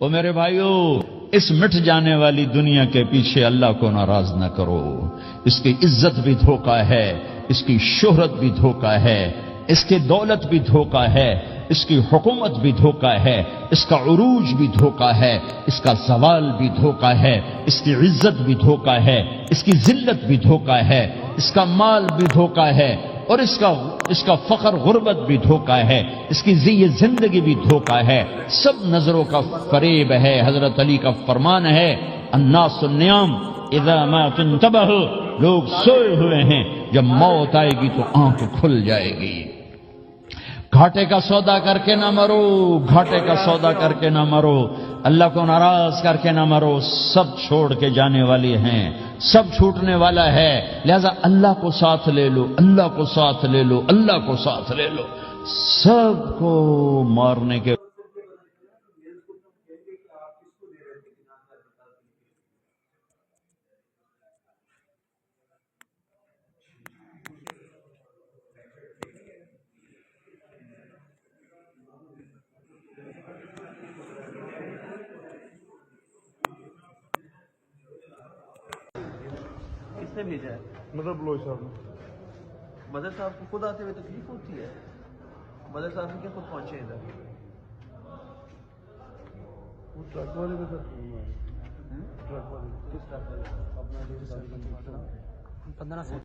او میرے بھائیو، اس مٹ جانے والی دنیا کے پیچھے اللہ کو ناراض نہ کرو. اس کی عزت بھی دھوکہ ہے، اس کی شہرت بھی دھوکہ ہے، اس کی دولت بھی دھوکہ ہے، اس کی حکومت بھی دھوکہ ہے، اس کا عروج بھی دھوکہ ہے، اس کا زوال بھی دھوکہ ہے، اس کی عزت بھی دھوکہ ہے، اس کی ذلت بھی دھوکہ ہے، اس کا مال بھی دھوکہ ہے، اور اس کا فخر غربت بھی دھوکہ ہے، اس کی زندگی بھی دھوکہ ہے. سب نظروں کا فریب ہے. حضرت علی کا فرمان ہے، الناس النیام اذا ما تنتبہ، لوگ سوئے ہوئے ہیں، جب موت آئے گی تو آنکھ کھل جائے گی. گھاٹے کا سودا کر کے نہ مرو، گھاٹے کا سودا کر کے نہ مرو، اللہ کو ناراض کر کے نہ مرو. سب چھوڑ کے جانے والی ہیں، سب چھوٹنے والا ہے، لہذا اللہ کو ساتھ لے لو، اللہ کو ساتھ لے لو، اللہ کو ساتھ لے لو. سب کو مارنے کے کس نے بھیجا ہے؟ مطلب لوئی صاحب نے. مدر صاحب کو خود آتے ہوئے تکلیف ہوتی ہے؟ مدر صاحب سے کیا خود پہنچے ادھر؟ وہ ٹرک والے میں سر، ٹرک والے. کس طرح؟ 15 سے